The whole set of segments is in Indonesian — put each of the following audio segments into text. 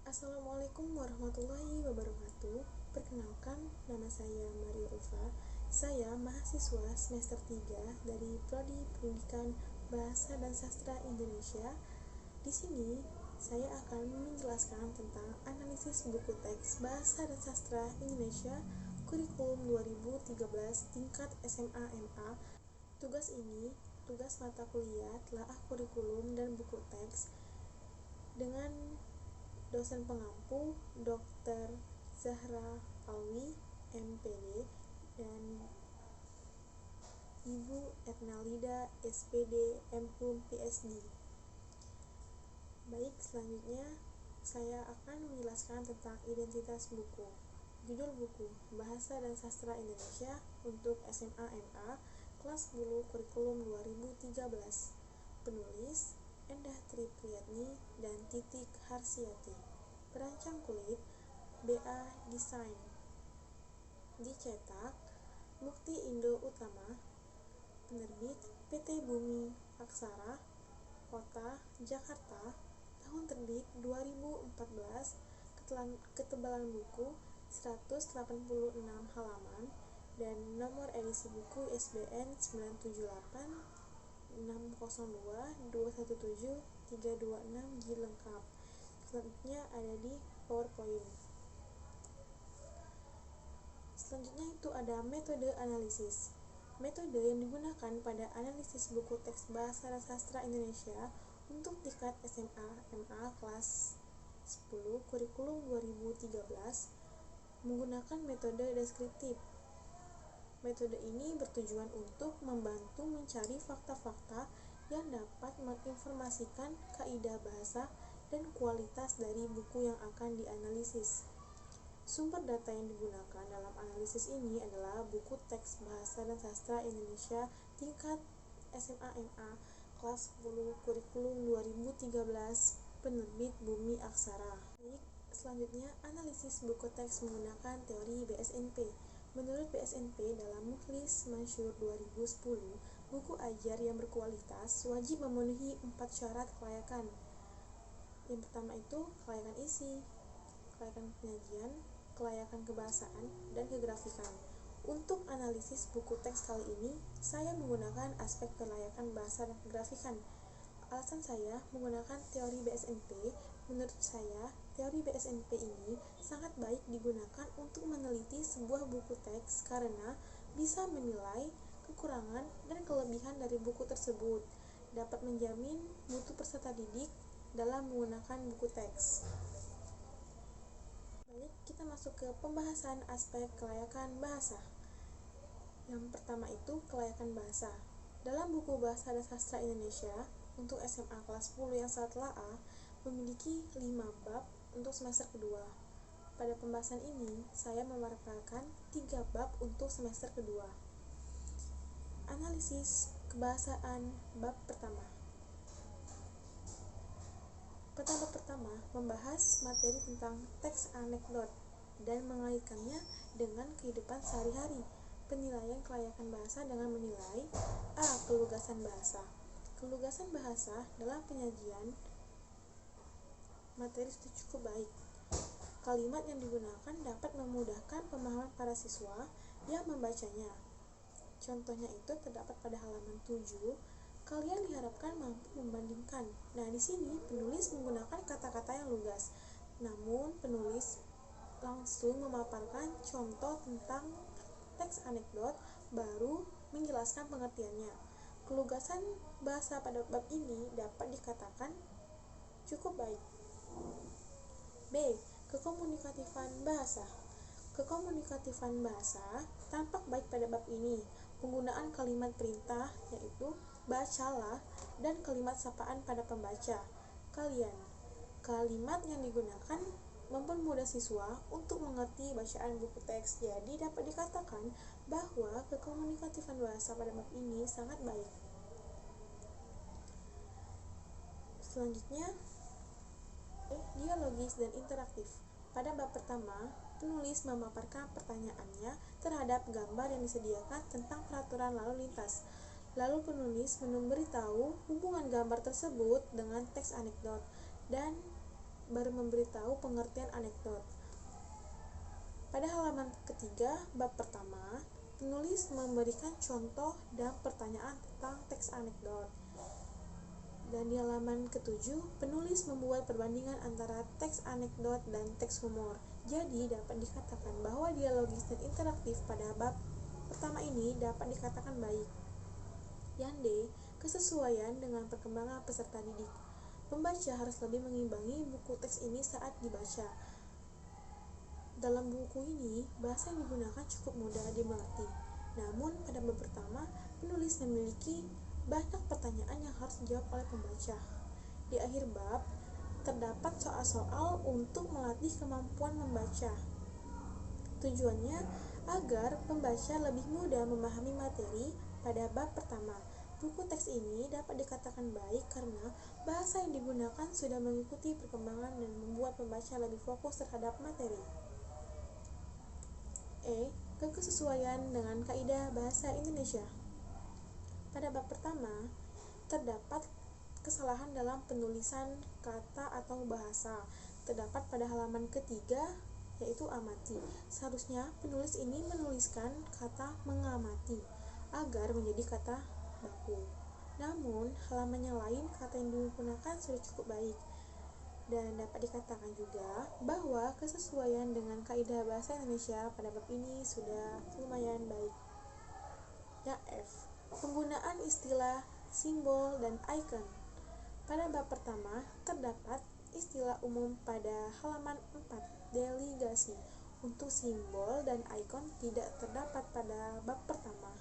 Assalamualaikum warahmatullahi wabarakatuh. Perkenalkan, nama saya Maria Ulfa. Saya mahasiswa semester 3 dari Prodi Pendidikan Bahasa dan Sastra Indonesia. Di sini saya akan menjelaskan tentang analisis buku teks Bahasa dan Sastra Indonesia Kurikulum 2013 tingkat SMA MA. Tugas mata kuliah telaah kurikulum dan buku teks dengan dosen pengampu Dr. Zahra Alwi, MPD, dan Ibu Etnalida, SPD, MPhum, PSD. Baik, selanjutnya saya akan menjelaskan tentang identitas buku. Judul buku, Bahasa dan Sastra Indonesia untuk SMA MA, kelas 10 Kurikulum 2013. Penulis, Endah Tripriyatni dan Titik Harsiati. Perancang kulit, BA Design. Dicetak, Mukti Indo Utama. Penerbit, PT Bumi Aksara, Kota Jakarta. Tahun terbit 2014. Ketebalan buku 186 halaman dan nomor edisi buku ISBN 978 602 217 326 lengkap. Selanjutnya ada di PowerPoint. Selanjutnya itu ada metode analisis. Metode yang digunakan pada analisis buku teks Bahasa dan Sastra Indonesia untuk tingkat SMA MA kelas 10 Kurikulum 2013 menggunakan metode deskriptif. Metode ini bertujuan untuk membantu mencari fakta-fakta yang dapat menginformasikan kaidah bahasa dan kualitas dari buku yang akan dianalisis. Sumber data yang digunakan dalam analisis ini adalah buku teks Bahasa dan Sastra Indonesia tingkat SMA MA kelas 10 Kurikulum 2013 penerbit Bumi Aksara. Baik, selanjutnya analisis buku teks menggunakan teori BSNP. Menurut BSNP dalam Mukhlis Mansyur 2010, buku ajar yang berkualitas wajib memenuhi 4 syarat kelayakan. Yang pertama itu kelayakan isi, kelayakan penyajian, kelayakan kebahasaan, dan kegrafikan. Untuk analisis buku teks kali ini, saya menggunakan aspek kelayakan bahasa dan kegrafikan. Alasan saya menggunakan teori BSNP, menurut saya, teori BSNP ini sangat baik digunakan untuk meneliti sebuah buku teks karena bisa menilai kekurangan dan kelebihan dari buku tersebut, dapat menjamin mutu peserta didik dalam menggunakan buku teks. Baik, kita masuk ke pembahasan aspek kelayakan bahasa. Yang pertama itu kelayakan bahasa. Dalam buku Bahasa dan Sastra Indonesia untuk SMA kelas 10 yang saya telah memiliki 5 bab untuk semester kedua. Pada pembahasan ini, saya memaparkan 3 bab untuk semester kedua. Analisis kebahasaan bab pertama. Pada bab pertama membahas materi tentang teks anekdot dan mengaitkannya dengan kehidupan sehari-hari. Penilaian kelayakan bahasa dengan menilai A. Kelugasan bahasa. Kelugasan bahasa dalam penyajian materi sudah cukup baik. Kalimat yang digunakan dapat memudahkan pemahaman para siswa yang membacanya. Contohnya itu terdapat pada halaman 7. Kalian diharapkan mampu membandingkan. Nah, di sini penulis menggunakan kata-kata yang lugas. Namun, penulis langsung memaparkan contoh tentang teks anekdot, baru menjelaskan pengertiannya. Kelugasan bahasa pada bab ini dapat dikatakan cukup baik. B. Kekomunikatifan bahasa. Kekomunikatifan bahasa tampak baik pada bab ini. Penggunaan kalimat perintah yaitu bacalah dan kalimat sapaan pada pembaca, kalian. Kalimat yang digunakan mempermudah siswa untuk mengerti bacaan buku teks. Jadi dapat dikatakan bahwa kekomunikatifan bahasa pada bab ini sangat baik. Selanjutnya, dialogis dan interaktif. Pada bab pertama, penulis memaparkan pertanyaannya terhadap gambar yang disediakan tentang peraturan lalu lintas. Lalu penulis memberitahu hubungan gambar tersebut dengan teks anekdot dan baru memberitahu pengertian anekdot. Pada halaman ketiga, bab pertama, penulis memberikan contoh dan pertanyaan tentang teks anekdot. Dan di halaman ketujuh, penulis membuat perbandingan antara teks anekdot dan teks humor. Jadi, dapat dikatakan bahwa dialogis dan interaktif pada bab pertama ini dapat dikatakan baik. Yang D. Kesesuaian dengan perkembangan peserta didik. Pembaca harus lebih mengimbangi buku teks ini saat dibaca. Dalam buku ini, bahasa yang digunakan cukup mudah dimengerti. Namun, pada bab pertama, penulis memiliki banyak pertanyaan yang harus dijawab oleh pembaca. Di akhir bab, terdapat soal-soal untuk melatih kemampuan membaca. Tujuannya agar pembaca lebih mudah memahami materi pada bab pertama. Buku teks ini dapat dikatakan baik karena bahasa yang digunakan sudah mengikuti perkembangan dan membuat pembaca lebih fokus terhadap materi. E. Kesesuaian dengan kaidah bahasa Indonesia. Pada bab pertama, terdapat kesalahan dalam penulisan kata atau bahasa. Terdapat pada halaman ketiga, yaitu amati. Seharusnya penulis ini menuliskan kata mengamati agar menjadi kata baku. Namun, halaman yang lain kata yang digunakan sudah cukup baik. Dan dapat dikatakan juga bahwa kesesuaian dengan kaidah bahasa Indonesia pada bab ini sudah lumayan baik. Ya, F. Penggunaan istilah, simbol, dan icon. Pada bab pertama, terdapat istilah umum pada halaman 4, delegasi. Untuk simbol dan ikon tidak terdapat pada bab pertama.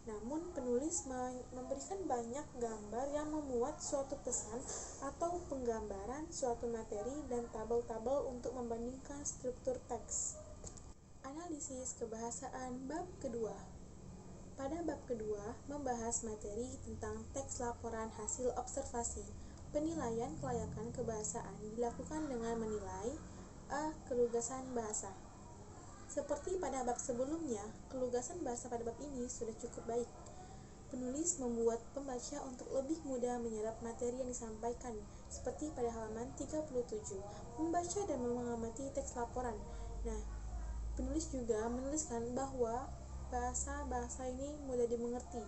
Namun, penulis memberikan banyak gambar yang memuat suatu pesan atau penggambaran suatu materi dan tabel-tabel untuk membandingkan struktur teks. Analisis kebahasaan bab kedua. Pada bab kedua, membahas materi tentang teks laporan hasil observasi. Penilaian kelayakan kebahasaan dilakukan dengan menilai A. Kelugasan bahasa. Seperti pada bab sebelumnya, kelugasan bahasa pada bab ini sudah cukup baik. Penulis membuat pembaca untuk lebih mudah menyerap materi yang disampaikan, seperti pada halaman 37, membaca dan mengamati teks laporan. Nah, penulis juga menuliskan bahwa bahasa ini mudah dimengerti.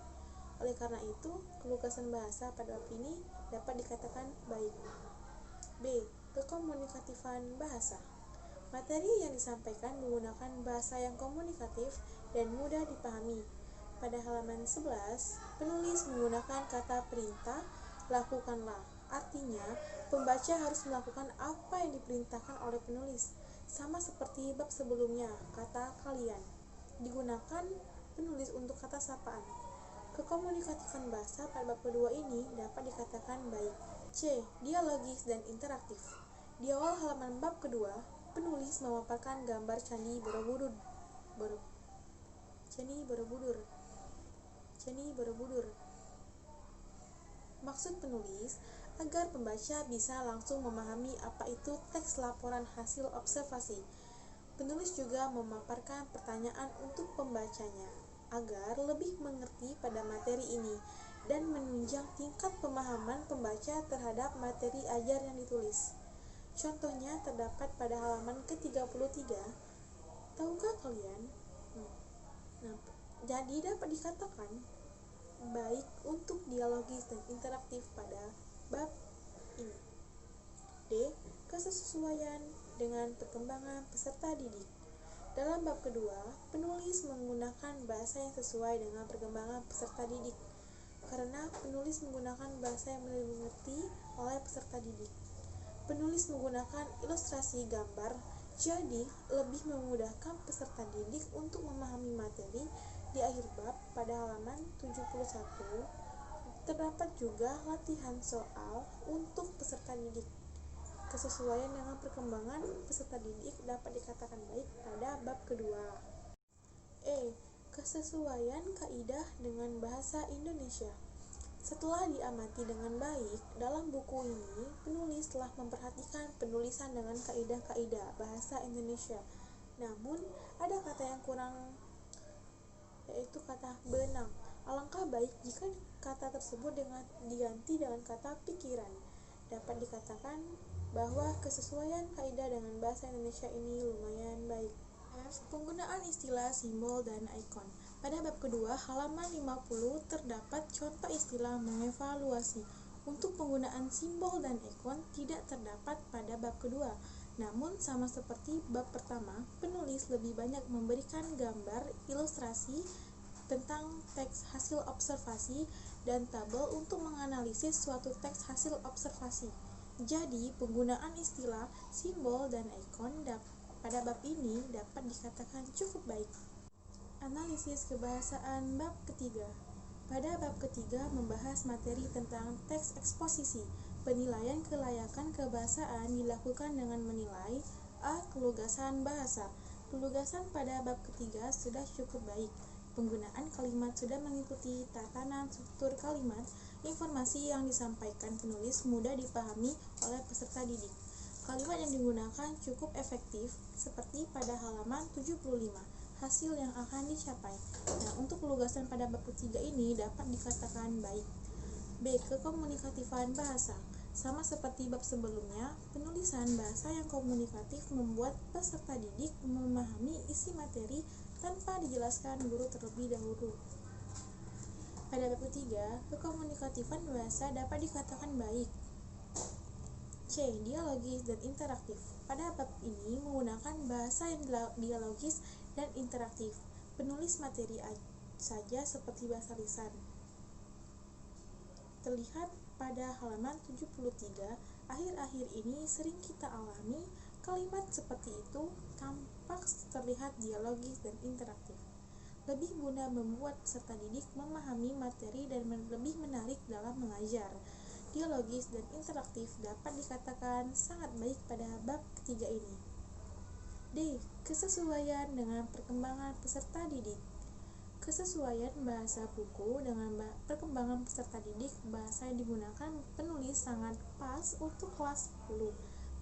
Oleh karena itu, kelugasan bahasa pada bab ini dapat dikatakan baik. B. Kekomunikatifan bahasa. Materi yang disampaikan menggunakan bahasa yang komunikatif dan mudah dipahami. Pada halaman 11, penulis menggunakan kata perintah, lakukanlah. Artinya, pembaca harus melakukan apa yang diperintahkan oleh penulis. Sama seperti bab sebelumnya, kata kalian digunakan penulis untuk kata sapaan. Kekomunikatifan bahasa pada bab kedua ini dapat dikatakan baik. C. Dialogis dan interaktif. Di awal halaman bab kedua, penulis memaparkan gambar Candi Borobudur. Maksud penulis agar pembaca bisa langsung memahami apa itu teks laporan hasil observasi. Penulis juga memaparkan pertanyaan untuk pembacanya agar lebih mengerti pada materi ini dan menunjang tingkat pemahaman pembaca terhadap materi ajar yang ditulis. Contohnya terdapat pada halaman ke-33. Tahukah kalian? Jadi dapat dikatakan baik untuk dialogis dan interaktif pada bab ini. D. Kesesuaian dengan perkembangan peserta didik. Dalam bab kedua, penulis menggunakan bahasa yang sesuai dengan perkembangan peserta didik. Karena penulis menggunakan bahasa yang mudah dimengerti oleh peserta didik. Penulis menggunakan ilustrasi gambar, jadi lebih memudahkan peserta didik untuk memahami materi. Di akhir bab pada halaman 71, terdapat juga latihan soal untuk peserta didik. Kesesuaian dengan perkembangan peserta didik dapat dikatakan baik pada bab kedua. E. Kesesuaian kaidah dengan bahasa Indonesia. Setelah diamati dengan baik, dalam buku ini penulis telah memperhatikan penulisan dengan kaidah-kaidah bahasa Indonesia. Namun, ada kata yang kurang, yaitu kata benang. Alangkah baik jika kata tersebut diganti dengan kata pikiran. Dapat dikatakan bahwa kesesuaian kaidah dengan bahasa Indonesia ini lumayan baik. Penggunaan istilah, simbol, dan ikon. Pada bab kedua, halaman 50 terdapat contoh istilah mengevaluasi. Untuk penggunaan simbol dan ikon tidak terdapat pada bab kedua. Namun, sama seperti bab pertama, penulis lebih banyak memberikan gambar, ilustrasi tentang teks hasil observasi dan tabel untuk menganalisis suatu teks hasil observasi. Jadi, penggunaan istilah, simbol, dan ikon pada bab ini dapat dikatakan cukup baik. Analisis kebahasaan bab ketiga. Pada bab ketiga membahas materi tentang teks eksposisi. Penilaian kelayakan kebahasaan dilakukan dengan menilai A. Kelugasan bahasa. Kelugasan pada bab ketiga sudah cukup baik. Penggunaan kalimat sudah mengikuti tatanan struktur kalimat. Informasi yang disampaikan penulis mudah dipahami oleh peserta didik. Kalimat yang digunakan cukup efektif, seperti pada halaman 75, hasil yang akan dicapai. Nah, untuk kelugasan pada bab ketiga ini dapat dikatakan baik. B. Kekomunikatifan bahasa. Sama seperti bab sebelumnya, penulisan bahasa yang komunikatif membuat peserta didik memahami isi materi tanpa dijelaskan guru terlebih dahulu. Pada bab ketiga, kekomunikatifan bahasa dapat dikatakan baik. C. Dialogis dan interaktif. Pada bab ini menggunakan bahasa yang dialogis dan interaktif. Penulis materi saja seperti bahasa lisan. Terlihat pada halaman 73, akhir-akhir ini sering kita alami kalimat seperti itu tampak terlihat dialogis dan interaktif. Lebih guna membuat peserta didik memahami materi dan lebih menarik dalam mengajar. Dialogis dan interaktif dapat dikatakan sangat baik pada bab ketiga ini. D. Kesesuaian dengan perkembangan peserta didik. Kesesuaian bahasa buku dengan perkembangan peserta didik, bahasa yang digunakan penulis sangat pas untuk kelas 10.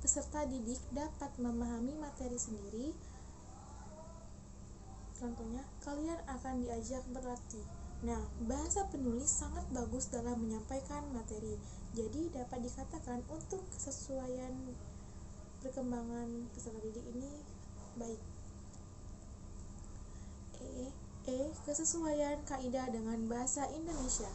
Peserta didik dapat memahami materi sendiri. Contohnya, kalian akan diajak berlatih. Nah, bahasa penulis sangat bagus dalam menyampaikan materi. Jadi, dapat dikatakan untuk kesesuaian perkembangan peserta didik ini baik. Kesesuaian kaidah dengan bahasa Indonesia.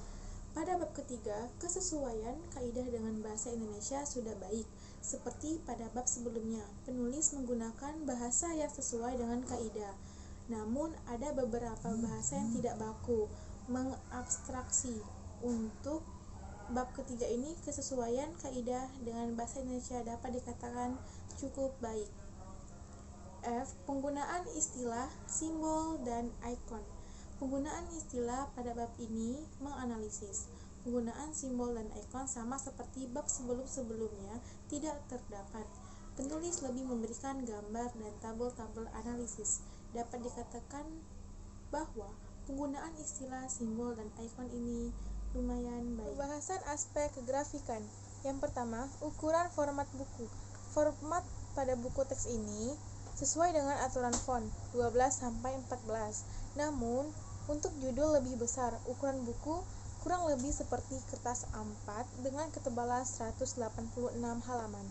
Pada bab ketiga, kesesuaian kaidah dengan bahasa Indonesia sudah baik. Seperti pada bab sebelumnya, penulis menggunakan bahasa yang sesuai dengan kaidah. Namun, ada beberapa bahasa yang tidak baku, mengabstraksi. Untuk bab ketiga ini, kesesuaian kaidah dengan bahasa Indonesia dapat dikatakan cukup baik. F. Penggunaan istilah, simbol, dan ikon. Penggunaan istilah pada bab ini menganalisis. Penggunaan simbol dan ikon sama seperti bab sebelum-sebelumnya tidak terdapat. Penulis lebih memberikan gambar dan tabel-tabel analisis. Dapat dikatakan bahwa penggunaan istilah, simbol, dan ikon ini lumayan baik. Pembahasan aspek kegrafikan. Yang pertama, ukuran format buku. Format pada buku teks ini sesuai dengan aturan font 12-14. Namun, untuk judul lebih besar, ukuran buku kurang lebih seperti kertas A4 dengan ketebalan 186 halaman.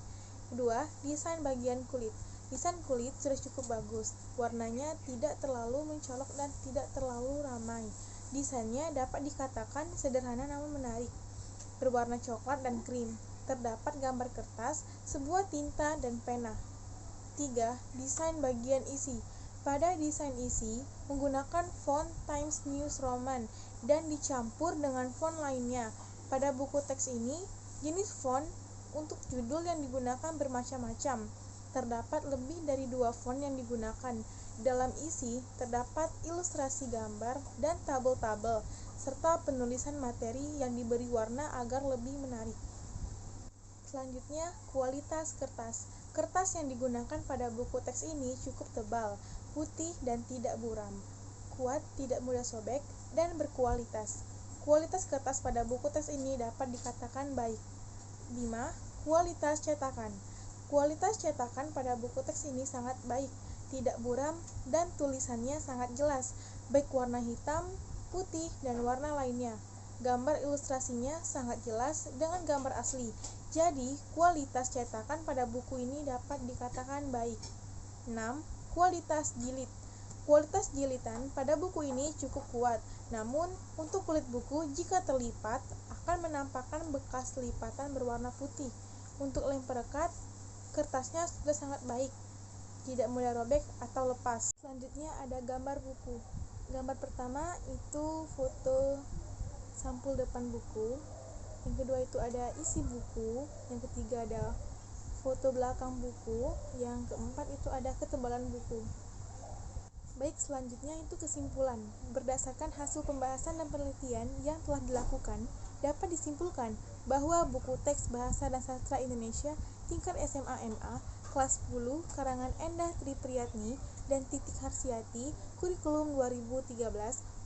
Kedua, desain bagian kulit. Desain kulit sudah cukup bagus. Warnanya tidak terlalu mencolok dan tidak terlalu ramai. Desainnya dapat dikatakan sederhana namun menarik. Berwarna coklat dan krim. Terdapat gambar kertas, sebuah tinta, dan pena. 3. Desain bagian isi. Pada desain isi, menggunakan font Times New Roman dan dicampur dengan font lainnya. Pada buku teks ini, jenis font untuk judul yang digunakan bermacam-macam. Terdapat lebih dari 2 font yang digunakan. Dalam isi, terdapat ilustrasi gambar dan tabel-tabel, serta penulisan materi yang diberi warna agar lebih menarik. Selanjutnya, kualitas kertas. Kertas yang digunakan pada buku teks ini cukup tebal, putih dan tidak buram, kuat, tidak mudah sobek, dan berkualitas. Kualitas kertas pada buku teks ini dapat dikatakan baik. 5. Kualitas cetakan. Kualitas cetakan pada buku teks ini sangat baik, tidak buram, dan tulisannya sangat jelas, baik warna hitam, putih, dan warna lainnya. Gambar ilustrasinya sangat jelas dengan gambar asli. Jadi, kualitas cetakan pada buku ini dapat dikatakan baik. 6. Kualitas jilid. Kualitas jilidan pada buku ini cukup kuat, namun untuk kulit buku jika terlipat akan menampakkan bekas lipatan berwarna putih. Untuk lem perekat, kertasnya sudah sangat baik, tidak mudah robek atau lepas. Selanjutnya ada gambar buku. Gambar pertama itu foto sampul depan buku, yang kedua itu ada isi buku, yang ketiga ada foto belakang buku, yang keempat itu ada ketebalan buku. Baik, selanjutnya itu kesimpulan. Berdasarkan hasil pembahasan dan penelitian yang telah dilakukan, dapat disimpulkan bahwa buku teks Bahasa dan Sastra Indonesia tingkat SMA MA kelas 10 karangan Endah Tri Priyatni dan Titik Harsiati kurikulum 2013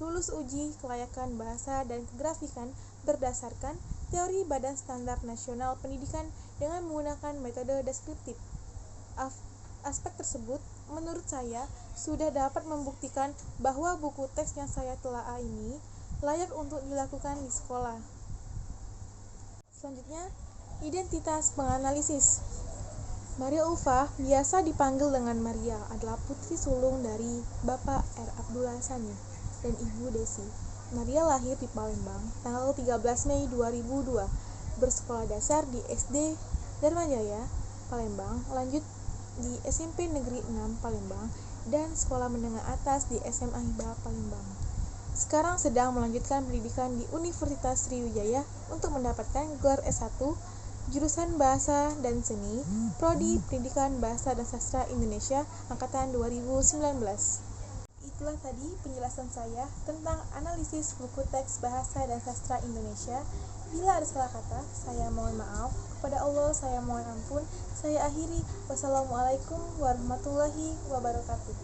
lulus uji kelayakan bahasa dan kegrafikan berdasarkan teori Badan Standar Nasional Pendidikan dengan menggunakan metode deskriptif. Aspek tersebut, menurut saya, sudah dapat membuktikan bahwa buku teks yang saya telaah ini layak untuk dilakukan di sekolah. Selanjutnya, identitas penganalisis. Maria Ulfa, biasa dipanggil dengan Maria, adalah putri sulung dari Bapak R. Abdullah Sani dan Ibu Desi. Maria lahir di Palembang tanggal 13 Mei 2002, bersekolah dasar di SD Dharmajaya, Palembang, lanjut di SMP Negeri 6 Palembang, dan sekolah menengah atas di SMA Hibah Palembang. Sekarang sedang melanjutkan pendidikan di Universitas Sriwijaya untuk mendapatkan gelar S1 jurusan Bahasa dan Seni, Prodi Pendidikan Bahasa dan Sastra Indonesia angkatan 2019. Itulah tadi penjelasan saya tentang analisis buku teks Bahasa dan Sastra Indonesia. Bila ada salah kata, saya mohon maaf. Kepada Allah, saya mohon ampun. Saya akhiri. Wassalamualaikum warahmatullahi wabarakatuh.